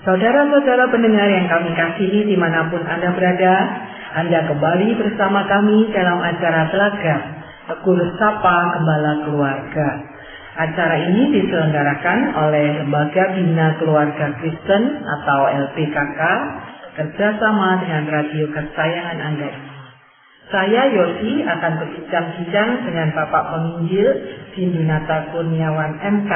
Saudara-saudara pendengar yang kami kasihi dimanapun Anda berada, Anda kembali bersama kami dalam acara Telaga Tegur Sapa Gembala Keluarga. Acara ini diselenggarakan oleh Lembaga Bina Keluarga Kristen atau LPKK kerjasama dengan radio kesayangan Anda. Saya Yosi akan berbincang-bincang dengan Bapak Penginjil Sindunata Kurniawan MK.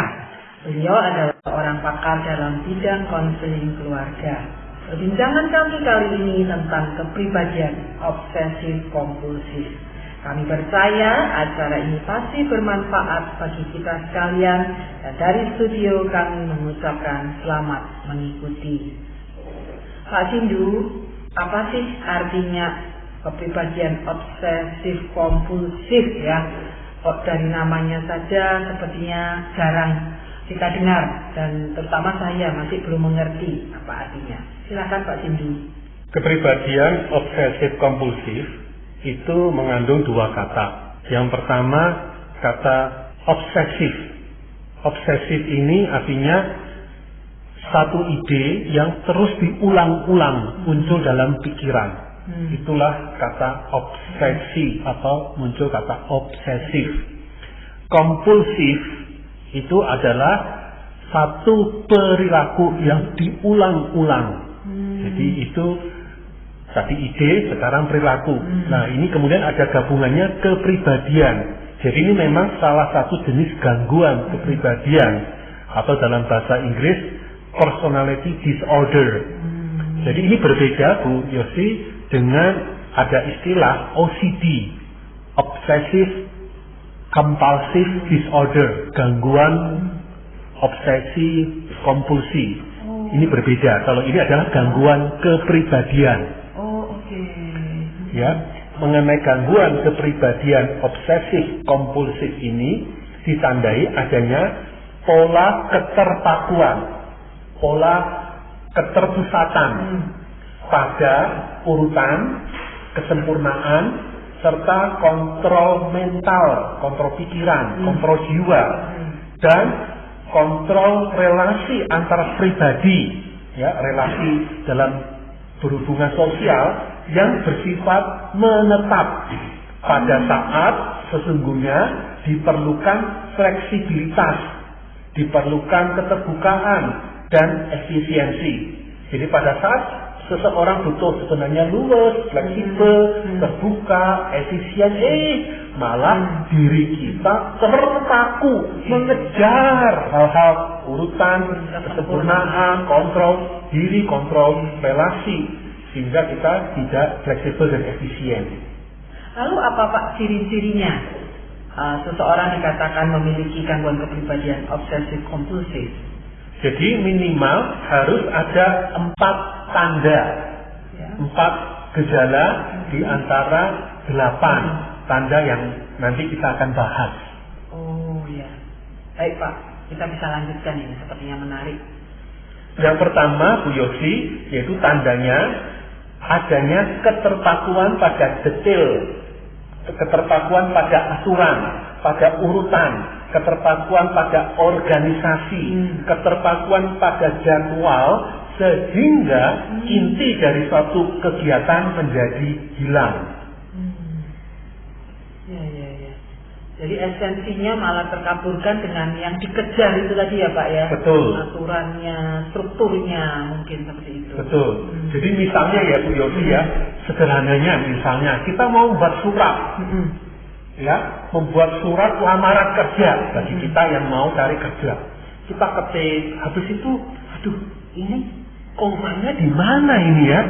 Beliau adalah seorang pakar dalam bidang konseling keluarga. Perbincangan kami kali ini tentang kepribadian obsesif kompulsif. Kami percaya acara ini pasti bermanfaat bagi kita sekalian, dan dari studio kami mengucapkan selamat mengikuti. Pak Sindu, apa sih artinya kepribadian obsesif kompulsif ya? Kok dari namanya saja sepertinya jarang kita dengar, dan terutama saya masih belum mengerti apa artinya. Silakan Pak Sindu. Kepribadian obsesif kompulsif itu mengandung dua kata. Yang pertama kata obsesif. Obsesif ini artinya satu ide yang terus diulang-ulang muncul dalam pikiran. Itulah kata obsesi atau muncul kata obsesif. Kompulsif itu adalah satu perilaku yang diulang-ulang. Jadi itu tadi ide, sekarang perilaku. Nah, ini kemudian ada gabungannya kepribadian. Jadi ini memang salah satu jenis gangguan kepribadian, atau dalam bahasa Inggris personality disorder. Jadi ini berbeda Bu Yosi dengan ada istilah OCD, obsessive compulsive disorder, gangguan obsesi kompulsi. Ini berbeda. Kalau ini adalah gangguan kepribadian. Ya, mengenai gangguan kepribadian obsesif kompulsif ini ditandai adanya pola keterpakuan, pola keterpusatan pada urutan kesempurnaan serta kontrol mental, kontrol pikiran, kontrol jiwa, dan kontrol relasi antar pribadi, ya, relasi dalam berhubungan sosial yang bersifat menetap. Pada saat sesungguhnya diperlukan fleksibilitas, diperlukan keterbukaan dan efisiensi. Jadi pada saat seseorang butuh sebenarnya luwes, fleksibel, terbuka, efisien, malah diri kita terpaku mengejar hal-hal urutan, kesempurnaan, kontrol diri, kontrol relasi, sehingga kita tidak fleksibel dan efisien. Lalu apa Pak ciri-cirinya seseorang dikatakan memiliki gangguan kepribadian obsesif kompulsif? Jadi minimal harus ada 4 tanda, 4 gejala di antara 8 tanda yang nanti kita akan bahas. Oh ya, baik Pak, kita bisa lanjutkan ini, sepertinya menarik. Yang pertama Bu Yosi, yaitu tandanya adanya keterpakuan pada detail, keterpakuan pada aturan, pada urutan, keterpakuan pada organisasi, keterpakuan pada jadwal, sehingga inti dari suatu kegiatan menjadi hilang. Ya. Jadi esensinya malah terkaburkan dengan yang dikejar itu tadi ya Pak ya? Betul. Aturannya, strukturnya mungkin seperti itu. Betul. Jadi misalnya ya Bu Yosi ya, sederhananya misalnya kita mau membuat surat. Ya, membuat surat lamaran kerja bagi kita yang mau cari kerja. Kita ketik, habis itu, aduh, ini komanya di mana ini ya?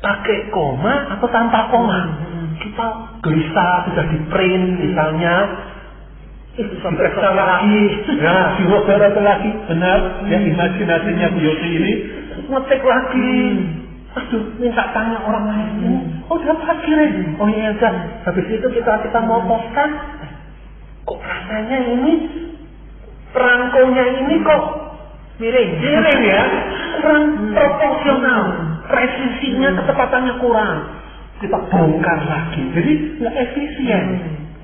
Pakai koma atau tanpa koma? Kita gelisah, sudah di print misalnya, diperiksa lagi, ya, diwobar lagi, benar? Ya, imajinasinya Bu Yosi ini ngetik lagi. Aduh, minta tanya orang lain ini, oh dapat kirim, oh iya kan. Habis itu kita mau poskan, kok rasanya ini perangkonya ini kok miring ya, kurang proporsional, presisinya, ketepatannya kurang. Kita bongkar lagi, jadi nggak efisien.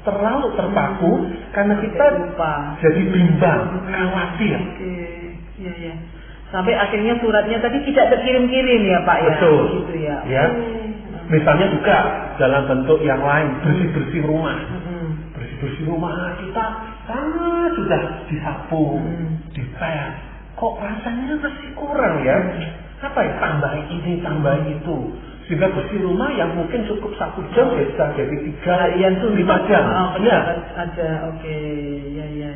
terlalu terpaku karena kita lupa. jadi bimbang, khawatir. Oke, ya. Sampai akhirnya suratnya tadi tidak terkirim-kirim ya Pak ya. Betul. Gitu ya. Ya. Misalnya juga dalam bentuk yang lain, bersih-bersih rumah. Bersih-bersih rumah kita sudah disapu, dipel. Kok rasanya masih kurang ya? Apa ya? Tambah ini, tambah itu. Sehingga bersih rumah yang mungkin cukup 1 jam bisa jadi 3-5 jam. Ya. Ada, oke. Ya.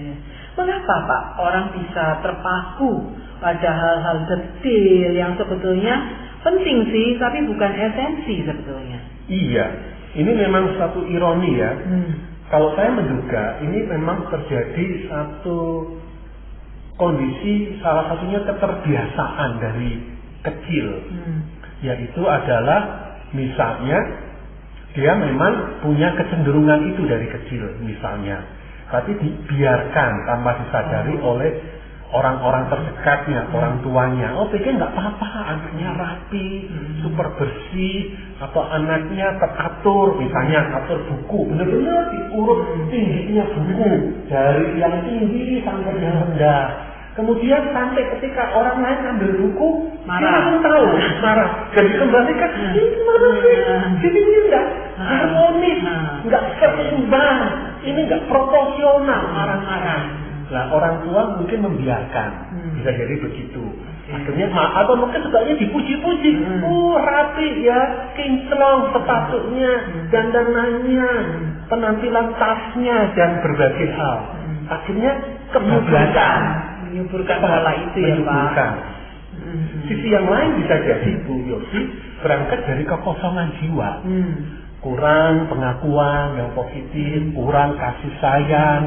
Mengapa Pak orang bisa terpaku pada hal-hal detail yang sebetulnya penting sih, tapi bukan esensi sebetulnya? Iya, ini memang satu ironi ya. Kalau saya menduga ini memang terjadi satu kondisi, salah satunya keterbiasaan dari kecil. Yaitu adalah misalnya dia memang punya kecenderungan itu dari kecil misalnya, tapi dibiarkan tanpa disadari oleh orang-orang terdekatnya, orang tuanya. Oh, pikir nggak apa-apa, anaknya rapi, super bersih, atau anaknya teratur, misalnya atur buku, benar-benar diurut tingginya buku dari yang tinggi sampai yang rendah. Kemudian sampai ketika orang lain ambil buku, marah, dia tahu, marah. Jadi kembalikan, ini mana sih? Jadi ini enggak harmonis, enggak seimbang, ini enggak proporsional, marah-marah. Nah, orang tua mungkin membiarkan, bisa jadi begitu. Akhirnya atau mungkin sebenarnya dipuji-puji, rapi ya, kinclong sepatunya, dandanannya, penampilan tasnya dan berbagai hal. Akhirnya kebablasan, menyuburkan pola itu ya Pak. Sisi yang lain bisa jadi Bu Yosi berangkat dari kekosongan jiwa, kurang pengakuan yang positif, kurang kasih sayang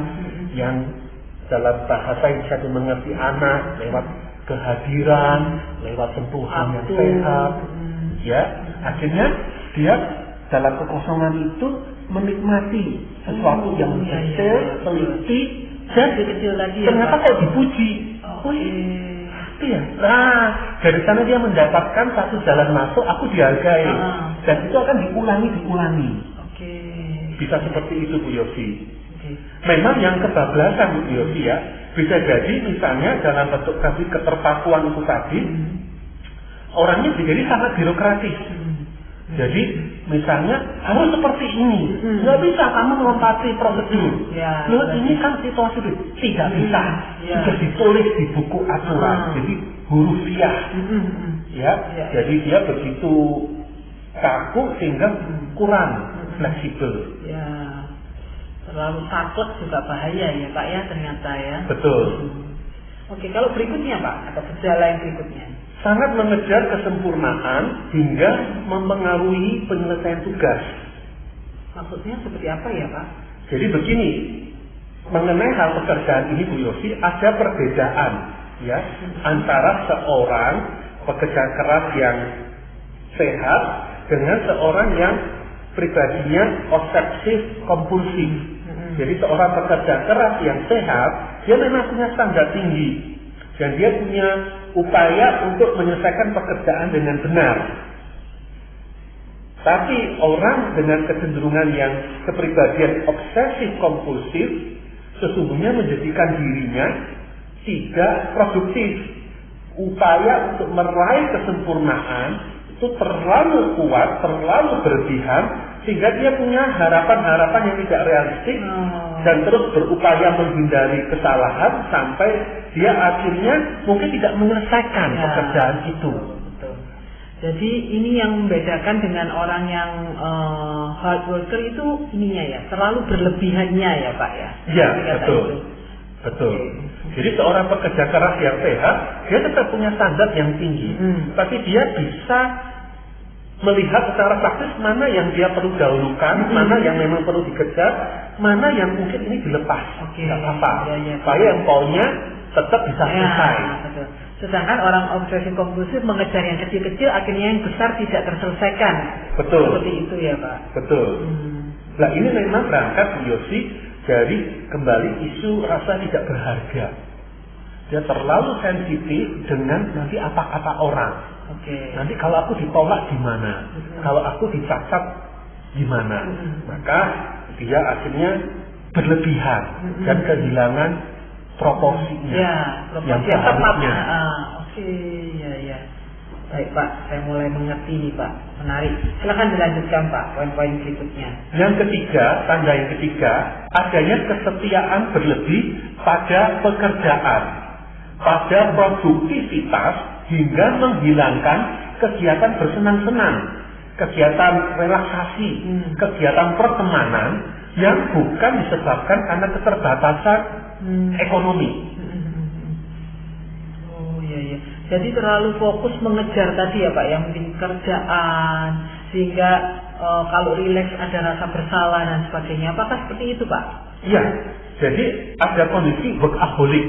yang dalam bahasa yang bisa dimengerti anak lewat kehadiran, lewat sentuhan yang sehat, ya. Akhirnya dia dalam kekosongan itu menikmati sesuatu yang kecil, teliti, dan kecil lagi ternyata kok dipuji. Ya. Nah, dari sana dia mendapatkan satu jalan masuk, aku dihargai, dan itu akan diulangi. Bisa seperti itu Bu Yosi. Memang yang kebablasan Bu Yosi ya, bisa jadi misalnya dalam bentuk tadi keterpakuan itu tadi, orangnya jadi sangat birokratis. Jadi misalnya harus seperti ini, nggak bisa kamu melompati prosedur. Ini kan situasi tidak bisa, sudah ditulis di buku aturan, jadi hurufiah. Jadi dia begitu kaku sehingga kurang fleksibel. Terlalu saklek juga bahaya ya Pak ya ternyata ya. Betul. Oke, kalau berikutnya Pak, atau gejala yang berikutnya? Sangat mengejar kesempurnaan hingga mempengaruhi penyelesaian tugas. Maksudnya seperti apa ya Pak? Jadi begini, mengenai hal pekerjaan ini Bu Yosi, ada perbedaan ya antara seorang pekerja keras yang sehat dengan seorang yang pribadinya obsesif kompulsif. Jadi seorang pekerja keras yang sehat, dia memang punya standar tinggi dan dia punya upaya untuk menyelesaikan pekerjaan dengan benar. Tapi orang dengan kecenderungan yang kepribadian obsesif kompulsif sesungguhnya menjadikan dirinya tidak produktif. Upaya untuk meraih kesempurnaan itu terlalu kuat, terlalu berlebihan, sehingga dia punya harapan-harapan yang tidak realistis dan terus berupaya menghindari kesalahan sampai dia akhirnya mungkin tidak menyelesaikan pekerjaan itu. Betul. Jadi ini yang membedakan dengan orang yang hard worker itu ininya ya, terlalu berlebihannya ya Pak ya. Iya, betul. Jadi seorang pekerja keras yang sehat, dia tetap punya standar yang tinggi, tapi dia bisa melihat secara praktis mana yang dia perlu dahulukan, mana yang memang perlu dikejar, mana yang mungkin ini dilepas. Tidak apa-apa. Supaya yang poinnya tetap bisa selesai. Betul. Sedangkan orang obsesif kompulsif mengejar yang kecil-kecil, akhirnya yang besar tidak terselesaikan. Betul. Seperti itu ya Pak. Betul. Nah ini memang berangkat Bu Yosi dari kembali isu rasa tidak berharga. Dia terlalu sensitif dengan nanti apa-apa orang. Nanti kalau aku ditolak gimana? Kalau aku dicacat gimana? Maka dia akhirnya berlebihan dan kehilangan proporsinya. Ya, proporsi yang yang tepat. seharusnya. Oke, ya. Baik Pak, saya mulai mengerti nih Pak. Menarik. Silakan dilanjutkan Pak, poin-poin berikutnya. Yang ketiga, tanda yang ketiga, adanya kesetiaan berlebih pada pekerjaan, pada produktivitas hingga menghilangkan kegiatan bersenang-senang, kegiatan relaksasi, kegiatan pertemanan yang bukan disebabkan karena keterbatasan ekonomi. Oh iya. Jadi terlalu fokus mengejar tadi ya Pak, yang mungkin kerjaan, sehingga kalau rileks ada rasa bersalah dan sebagainya. Apakah seperti itu Pak? Iya, jadi ada kondisi workaholic,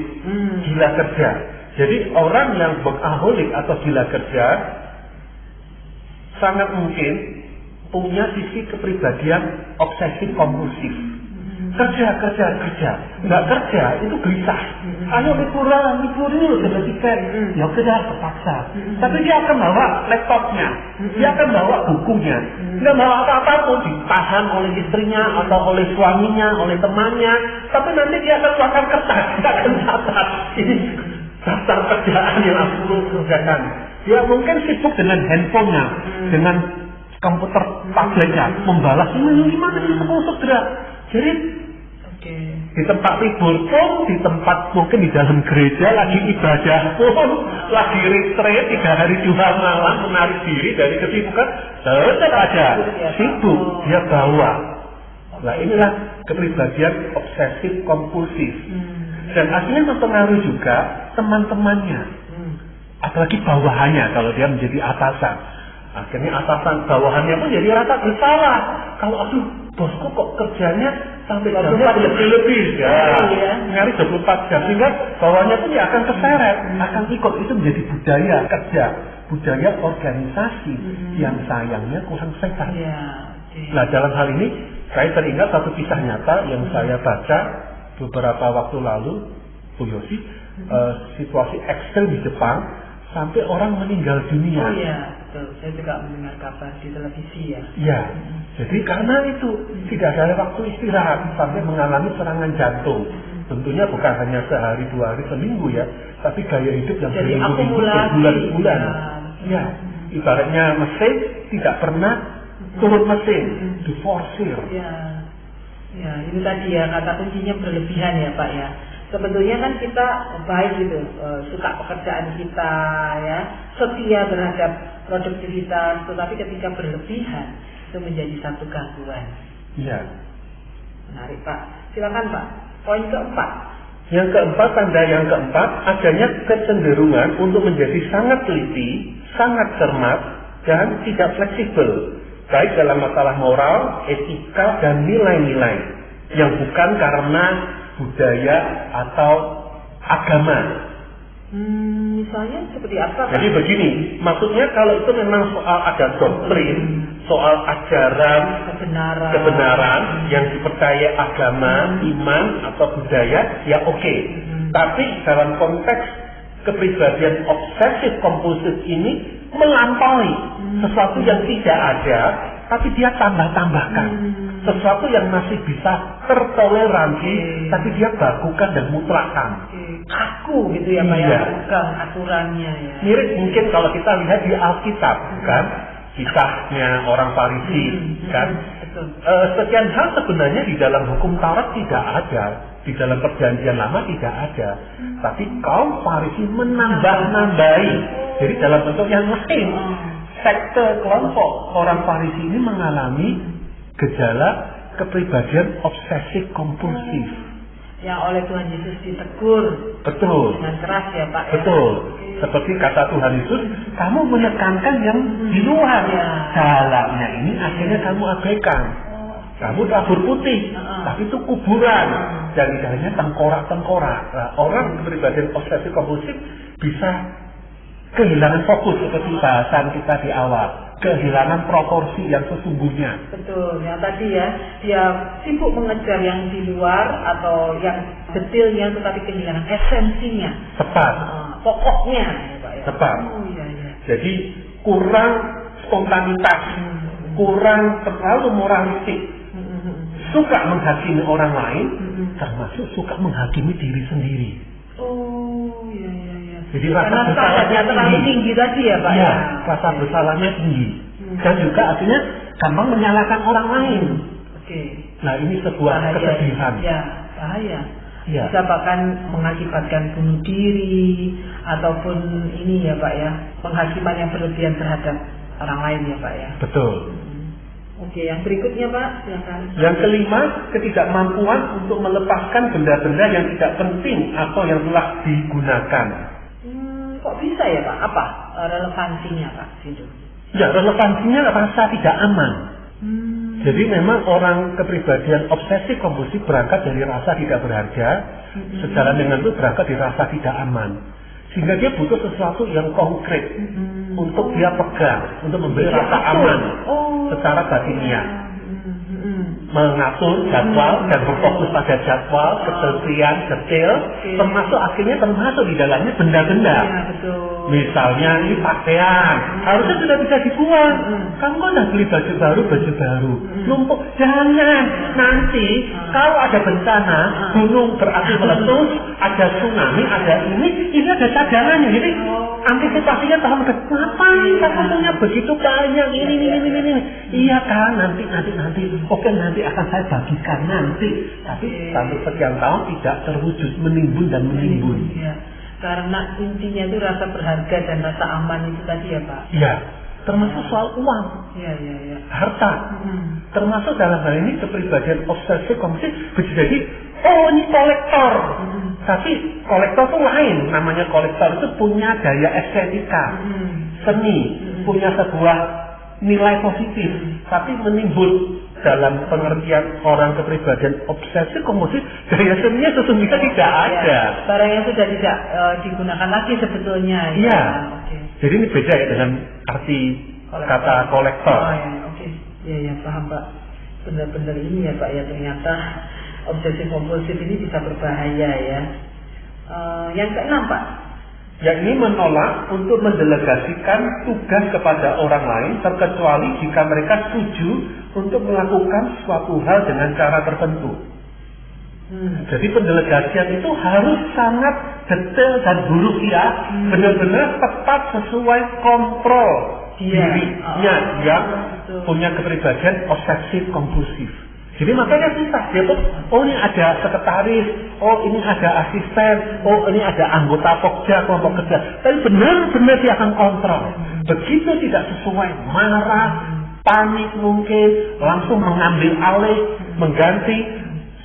gila kerja. Jadi orang yang workaholic atau gila kerja sangat mungkin punya sisi kepribadian obsesif kompulsif. Kerja, nggak kerja itu gelisah. Ayo libur ini loh sudah tiket. Ya sudah terpaksa. Tapi dia akan bawa laptopnya, dia akan bawa bukunya, nggak bawa apa-apa pun, ditahan oleh istrinya atau oleh suaminya, oleh temannya. Tapi nanti dia akan keluarkan kertas, dia akan catat ini daftar kerjaan yang aku kerjakan. Dia mungkin sibuk dengan handphonenya, dengan komputer tabletnya, membalas ini gimana sih segera. Jadi di tempat libur pun, di tempat mungkin di dalam gereja lagi ibadah pun, lagi retreat 3 hari 2 malam menarik diri dari kesibukan, tetap aja sibuk dia bawa. Nah inilah kepribadian obsesif kompulsif. Dan akhirnya mempengaruhi juga teman-temannya, apalagi bawahannya kalau dia menjadi atasan. Akhirnya atasan bawahannya pun jadi rasa bersalah. Kalau aduh bosku kok kerjanya sampai jamnya lebih-lebih ya, nyari 24 jam, sehingga bawahannya pun ya akan keseret, akan ikut. Itu menjadi budaya kerja, budaya organisasi yang sayangnya kurang sehat. Nah dalam hal ini saya teringat satu kisah nyata yang saya baca beberapa waktu lalu, Bu Yosi, situasi ekstrem di Jepang sampai orang meninggal dunia. Oh iya, betul. Saya juga mendengar kabar di televisi ya. Iya. Jadi karena itu tidak ada waktu istirahat sampai mengalami serangan jantung. Tentunya bukan hanya sehari, 2 hari, seminggu ya, tapi gaya hidup yang berminggu-minggu, berbulan-bulan. Ya, ibaratnya mesin tidak pernah turun mesin, diforsir. Ya, itu tadi ya, kata kuncinya berlebihan ya Pak ya. Sebetulnya kan kita baik gitu, suka pekerjaan kita ya, setia terhadap produktivitas, tetapi ketika berlebihan itu menjadi satu gangguan. Iya. Menarik Pak. Silakan Pak. Poin keempat. Yang keempat, tanda yang keempat, adanya kecenderungan untuk menjadi sangat teliti, sangat cermat, dan tidak fleksibel, baik dalam masalah moral, etika, dan nilai-nilai yang bukan karena budaya atau agama. Misalnya seperti apa Pak? Jadi begini, maksudnya kalau itu memang soal ada doktrin, soal ajaran, kebenaran yang dipercaya agama, iman atau budaya, ya oke. Tapi dalam konteks kepribadian obsesif kompulsif ini melampaui sesuatu yang tidak ada, tapi dia tambah-tambahkan. Sesuatu yang masih bisa tertoleransi, tapi dia bakukan dan mutlakkan. Kaku gitu ya Pak ya, bukan aturannya ya. Mirip mungkin kalau kita lihat di Alkitab, kan? Kisahnya orang Farisi, kan? Sekian hal sebenarnya di dalam hukum Taurat tidak ada, di dalam perjanjian lama tidak ada. Tapi kaum Farisi menambah-nambahi. Jadi dalam bentuk yang lain. Sekte kelompok orang Farisi ini mengalami gejala kepribadian obsesif kompulsif. Yang oleh Tuhan Yesus ditegur. Betul. Dengan keras ya Pak ya. Betul. Seperti kata Tuhan Yesus, kamu menekankan yang di luar. Dalamnya ini akhirnya kamu abaikan. Kamu tabur putih, tapi itu kuburan. Dan di dalamnya tengkorak-tengkorak. Nah, orang kepribadian obsesif kompulsif bisa kehilangan fokus seperti bahasan kita di awal. Kehilangan proporsi yang sesungguhnya. Betul, yang tadi ya, dia sibuk mengejar yang di luar atau yang detailnya, tetapi kehilangan esensinya. Tepat. Pokoknya, ya Pak ya. Tepat. Oh, iya. Jadi kurang spontanitas, kurang terlalu moralistik, suka menghakimi orang lain, termasuk suka menghakimi diri sendiri. Oh, iya, iya, iya. Jadi rasa bersalahnya terlalu tinggi tadi ya, Pak? Iya, rasa bersalahnya tinggi. Dan juga artinya gampang menyalahkan orang lain. Oke. Nah, ini sebuah kesedihan. Ya, bahaya. Ya. Bisa bahkan mengakibatkan bunuh diri ataupun ini ya, Pak ya, penghakiman yang berlebihan terhadap orang lain ya, Pak ya. Betul. Oke, yang berikutnya, Pak, silakan. Yang kelima, ketidakmampuan untuk melepaskan benda-benda yang tidak penting atau yang telah digunakan. Kok bisa ya, Pak? Apa relevansinya, Pak? Situ. Ya, relevansinya rasa tidak aman. Jadi memang orang kepribadian obsesif kompulsif berangkat dari rasa tidak berharga, sejalan dengan itu berangkat dari rasa tidak aman. Sehingga dia butuh sesuatu yang konkret untuk dia pegang, untuk memberi rasa aman secara batiniah. Mengatur jadwal dan berfokus pada jadwal, ketelitian, detail, termasuk di dalamnya benda-benda. Ya, betul. Misalnya ini pakaian, harusnya sudah bisa dibuang. Kamu kan udah beli baju baru, numpuk. Jangan, nanti kalau ada bencana, gunung berapi meletus, ada tsunami, ada ini ada cadangannya. Jadi antisipasinya tahun depan. Ngapain kamu punya begitu banyak ini. Iya kan, nanti. Oke, nanti akan saya bagikan nanti. Tapi sampai sekian tahun tidak terwujud, menimbun. Ya. Karena intinya itu rasa berharga dan rasa aman itu tadi ya, Pak. Iya. Termasuk soal uang. Iya. Harta. Termasuk dalam hal ini kepribadian obsesif kompulsif bisa jadi, ini kolektor. Tapi kolektor itu lain. Namanya kolektor itu punya daya estetika, seni, punya sebuah nilai positif, tapi menimbul dalam pengertian orang kepribadian obsesif kompulsif, daya seninya sesungguhnya tidak ada. Ya, barang yang sudah tidak digunakan lagi sebetulnya. Iya. Okay. Jadi ini beda ya dengan arti kata kolektor. Oke. Ya, paham, Pak. Benar-benar ini ya, Pak ya, ternyata obsesif kompulsif ini bisa berbahaya ya. Yang keenam, Pak. Yang ini menolak untuk mendelegasikan tugas kepada orang lain, terkecuali jika mereka setuju untuk melakukan suatu hal dengan cara tertentu. Jadi pendelegasian itu harus sangat detail dan buruk ya, benar-benar tepat sesuai kontrol dirinya yang punya kepribadian obsesif kompulsif. Jadi makanya susah, dia tuh, ini ada sekretaris, ini ada asisten, ini ada anggota pokja, kelompok kerja. Tapi benar-benar dia akan kontrol. Begitu tidak sesuai, marah, panik mungkin, langsung mengambil alih, mengganti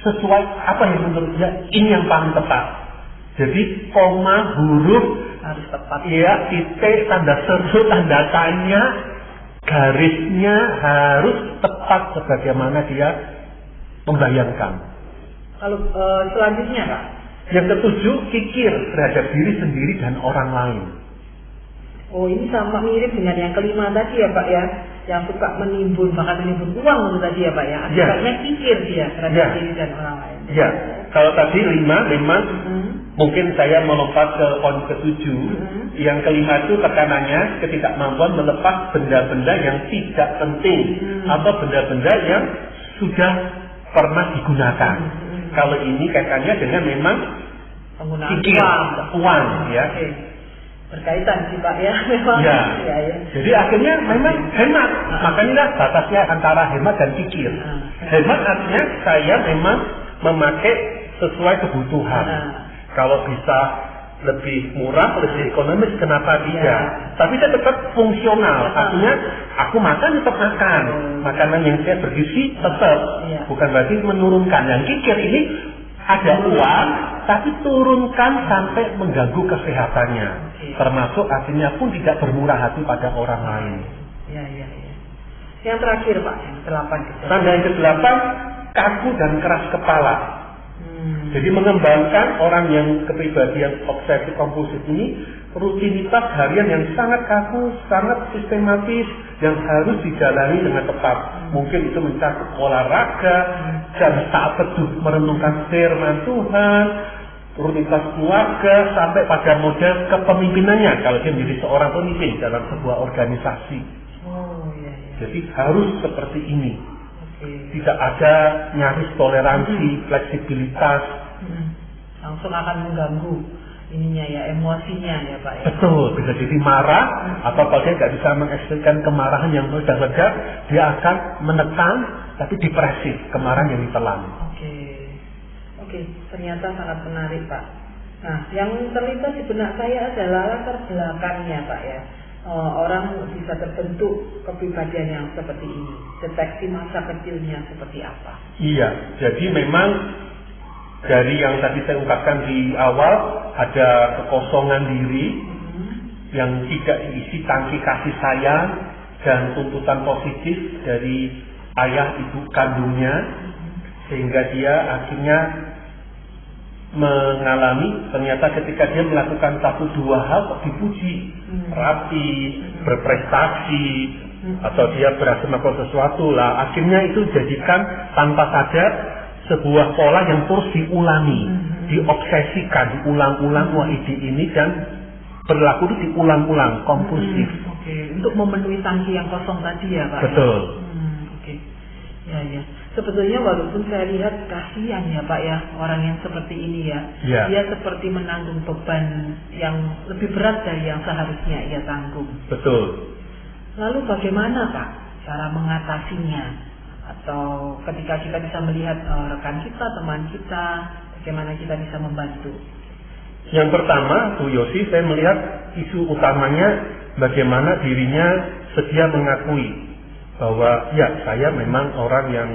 sesuai apa yang menurut dia ini yang paling tepat. Jadi koma, huruf harus tepat. Iya, titik, tanda seru, tanda tanya, garisnya harus tepat sebagaimana dia membayangkan. Kalau selanjutnya, Pak? Yang ketujuh, kikir terhadap diri sendiri dan orang lain. Ini sama mirip dengan yang kelima tadi ya, Pak ya, yang suka menimbun, bahkan menimbun uang itu tadi ya, Pak ya. Akibatnya kikir dia terhadap diri dan orang lain. Ya, kalau tadi 5 memang mungkin saya melompat ke poin ke-7. Yang kelima itu tekanannya ketidakmampuan melepas benda-benda yang tidak penting atau benda-benda yang sudah pernah digunakan. Kalau ini kaitannya dengan memang penggunaan uang ya. Berkaitan sih, Pak ya, memang. Ya. Ya. Jadi akhirnya memang hemat. Makanya batasnya antara hemat dan kikir. Hemat artinya saya memang memakai sesuai kebutuhan. Kalau bisa lebih murah, lebih ekonomis, kenapa tidak? Tapi saya tetap fungsional. Artinya aku makan tetap makan. Makanan yang saya bergizi tetap. Bukan berarti menurunkan. Yang kikir ini ada uang, tapi turunkan sampai mengganggu kesehatannya. Termasuk artinya pun tidak bermurah hati pada orang lain. Ya. Yang terakhir, Pak, yang ke-8. Tanda yang ke-8, kaku dan keras kepala. Jadi mengembangkan orang yang kepribadian obsesif kompulsif ini rutinitas harian yang sangat kaku, sangat sistematis, yang harus dijalani dengan tepat. Mungkin itu mencakup olahraga, jam saat teduh merenungkan firman Tuhan, rutinitas keluarga, sampai pada model kepemimpinannya kalau dia menjadi seorang pemimpin dalam sebuah organisasi. Jadi harus seperti ini. Tidak ada nyaris toleransi, fleksibilitas. Langsung akan mengganggu ininya ya, emosinya ya Pak ya. Betul, bisa jadi marah atau kalau dia nggak bisa mengekspresikan kemarahan yang meledak-ledak, dia akan menekan tapi depresif, kemarahan yang ditelan. Oke, ternyata sangat menarik Pak. Nah, yang terlintas di benak saya adalah latar belakangnya Pak ya. Orang bisa terbentuk kepribadian yang seperti ini, deteksi masa kecilnya seperti apa? Iya, jadi memang dari yang tadi saya ungkapkan di awal, ada kekosongan diri yang tidak diisi tangki kasih sayang dan tuntutan positif dari ayah ibu kandungnya, sehingga dia akhirnya mengalami ternyata ketika dia melakukan satu dua hal kok dipuji, rapi, berprestasi, atau dia berhasil melakukan sesuatu lah, akhirnya itu jadikan tanpa sadar sebuah pola yang terus diulangi, diobsesikan, diulang-ulang, wah ide ini, dan berlaku itu diulang-ulang, kompulsif. Untuk memenuhi tangki yang kosong tadi ya Pak. Betul. Ya. Sebetulnya walaupun saya lihat kasihan ya Pak ya, orang yang seperti ini ya. Dia seperti menanggung beban yang lebih berat dari yang seharusnya ia tanggung. Betul. Lalu bagaimana Pak cara mengatasinya? Atau ketika kita bisa melihat rekan kita, teman kita, bagaimana kita bisa membantu? Yang pertama, Bu Yosi, saya melihat isu utamanya bagaimana dirinya sedia mengakui bahwa ya saya memang orang yang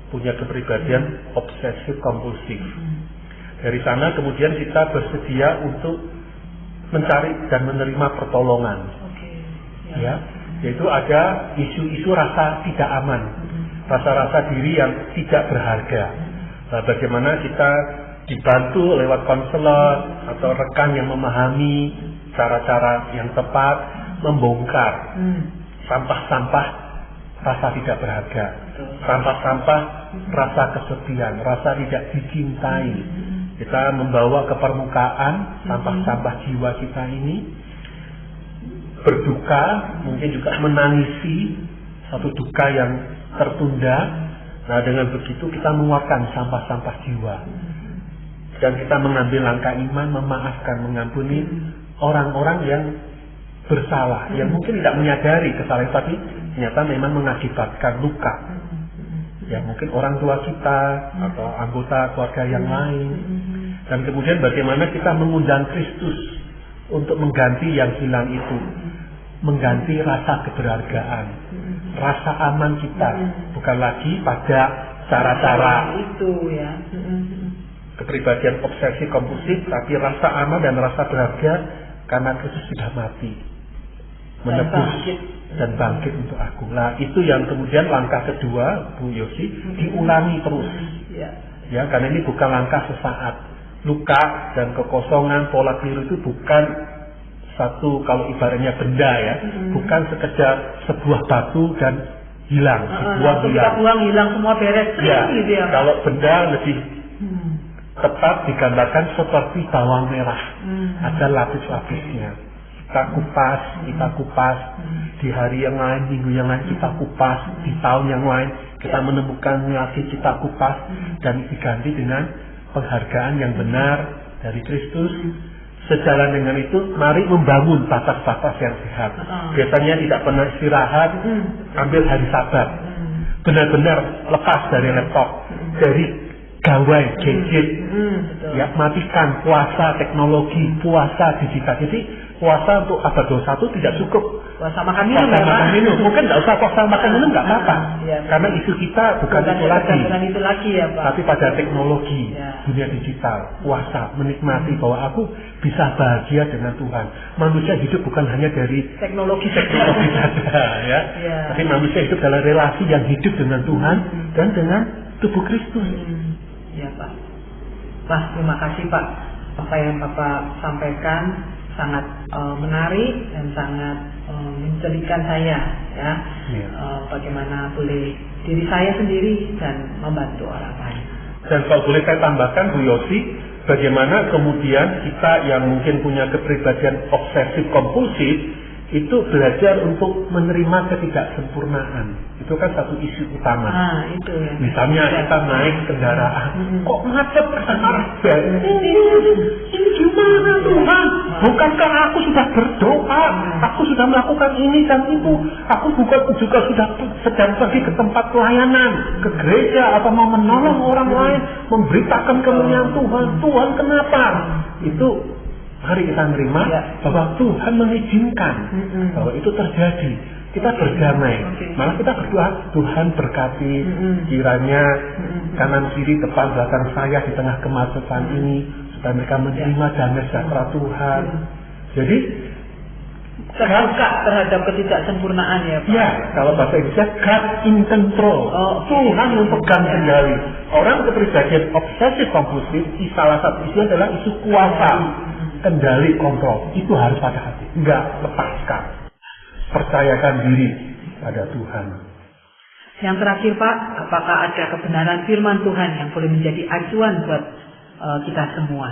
punya kepribadian obsesif kompulsif. Dari sana kemudian kita bersedia untuk mencari dan menerima pertolongan. Yaitu ada isu-isu rasa tidak aman, rasa-rasa diri yang tidak berharga. Nah, bagaimana kita dibantu lewat konselor atau rekan yang memahami cara-cara yang tepat membongkar sampah-sampah rasa tidak berharga, sampah-sampah rasa kesepian, rasa tidak dicintai. Kita membawa ke permukaan sampah-sampah jiwa kita ini, berduka, mungkin juga menangisi satu duka yang tertunda. Nah, dengan begitu kita menguatkan sampah-sampah jiwa, dan kita mengambil langkah iman, memaafkan, mengampuni orang-orang yang bersalah, yang mungkin tidak menyadari kesalahan tapi ternyata memang mengakibatkan luka. Ya, mungkin orang tua kita atau anggota keluarga yang lain. Dan kemudian bagaimana kita mengundang Kristus untuk mengganti yang hilang itu, mengganti rasa keberhargaan, rasa aman kita, bukan lagi pada cara-cara itu ya. Kepribadian obsesi kompulsif, tapi rasa aman dan rasa berharga karena Kristus sudah mati, menebus dan bangkit untuk aku. Nah, itu yang kemudian langkah kedua, Bu Yosi, diulangi terus. Ya, karena ini bukan langkah sesaat. Luka dan kekosongan, pola keliru itu bukan satu, kalau ibaratnya benda ya, bukan sekedar sebuah batu dan hilang, dibuang hilang. Kita buang hilang semua beres. Gitu ya. Kalau benda lebih tepat digambarkan seperti bawang merah, ada lapis-lapisnya. Kita kupas, di hari yang lain, minggu yang lain kita kupas, di tahun yang lain kita menemukan lagi, kita kupas, dan diganti dengan penghargaan yang benar dari Kristus. Sejalan dengan itu, mari membangun batas-batas yang sehat. Biasanya tidak pernah istirahat, ambil hari Sabat, benar-benar lepas dari laptop, dari gawai, gadget, ya, matikan puasa teknologi, puasa digital. Jadi puasa untuk abad 21 tidak cukup. Puasa makan minum, mungkin nggak usah puasa makan minum, nggak apa-apa. Karena isu kita bukan itu lagi, ya, Pak. Tapi pada teknologi, dunia digital, puasa, menikmati bahwa aku bisa bahagia dengan Tuhan. Manusia hidup bukan hanya dari teknologi saja, ya. Tapi manusia hidup dalam relasi yang hidup dengan Tuhan dan dengan tubuh Kristus. Ya, Pak. Pak, terima kasih Pak. Apa yang Bapak sampaikan sangat menarik dan sangat mencelikan saya, ya. Bagaimana boleh diri saya sendiri dan membantu orang lain. Dan kalau boleh saya tambahkan, Bu Yosi, bagaimana kemudian kita yang mungkin punya kepribadian obsesif kompulsif itu belajar untuk menerima ketidaksempurnaan. Itu kan satu isu utama. Itu ya. Misalnya kita naik kendaraan, kok macet arah balik? Ini gimana Tuhan? Bukankah aku sudah berdoa, aku sudah melakukan ini dan itu, aku juga sudah sedang pergi ke tempat pelayanan, ke gereja atau mau menolong orang lain, memberitakan kemuliaan Tuhan. Tuhan kenapa? Itu mari kita menerima bahwa Tuhan mengizinkan bahwa itu terjadi. Kita berdamai, malah kita berdoa, Tuhan berkati kiranya kanan kiri depan belakang saya di tengah kemacetan ini supaya mereka menerima damai sejahtera Tuhan. Jadi terbuka terhadap ketidaksempurnaan ya Pak. Ya, kalau bahasa Indonesia God in control. Tuhan yang pegang kendali. Orang kepribadian obsesif kompulsif, salah satu isu adalah isu kuasa, kendali, kontrol. Itu harus pada hati, enggak lepaskan. Percayakan diri pada Tuhan. Yang terakhir Pak, apakah ada kebenaran firman Tuhan yang boleh menjadi acuan buat kita semua?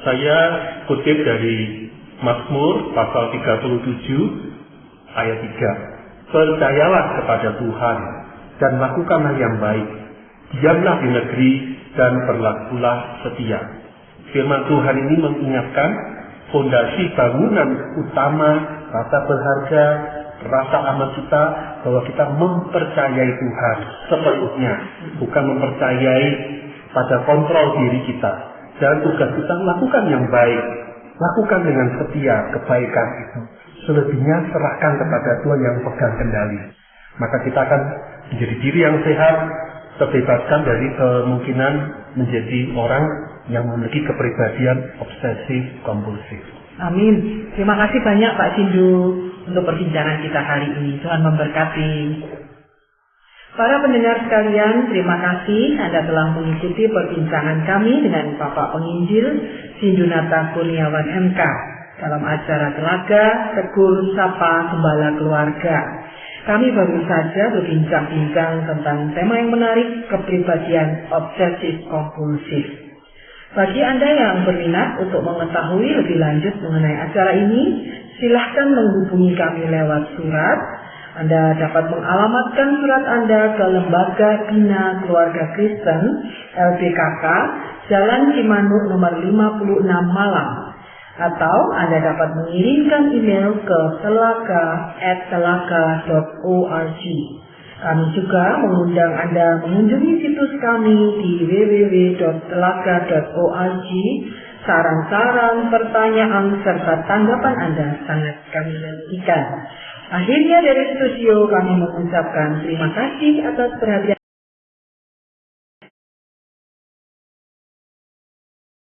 Saya kutip dari Mazmur pasal 37 ayat 3. Percayalah kepada Tuhan dan lakukanlah yang baik. Diamlah di negeri dan berlakulah setia. Firman Tuhan ini mengingatkan fondasi bangunan utama, rasa berharga, rasa aman kita, bahwa kita mempercayai Tuhan sepenuhnya, bukan mempercayai pada kontrol diri kita. Dan tugas kita lakukan yang baik, lakukan dengan setia kebaikan itu. Selebihnya serahkan kepada Tuhan yang pegang kendali. Maka kita akan menjadi diri yang sehat, terbebaskan dari kemungkinan menjadi orang yang memiliki kepribadian obsesif kompulsif. Amin. Terima kasih banyak Pak Sindu untuk perbincangan kita hari ini. Tuhan memberkati. Para pendengar sekalian, terima kasih Anda telah mengikuti perbincangan kami dengan Bapak Penginjil Sindunata Kurniawan MK dalam acara Telaga Tegur Sapa Gembala Keluarga. Kami baru saja berbincang-bincang tentang tema yang menarik, kepribadian obsesif kompulsif. Bagi Anda yang berminat untuk mengetahui lebih lanjut mengenai acara ini, silahkan menghubungi kami lewat surat. Anda dapat mengalamatkan surat Anda ke Lembaga Bina Keluarga Kristen LBKK, Jalan Cimanuk nomor 56 Malang. Atau Anda dapat mengirimkan email ke telaga@telaga.org. Kami juga mengundang Anda mengunjungi situs kami di www.telaga.org. Saran-saran, pertanyaan, serta tanggapan Anda sangat kami nantikan. Akhirnya dari studio kami mengucapkan terima kasih atas perhatian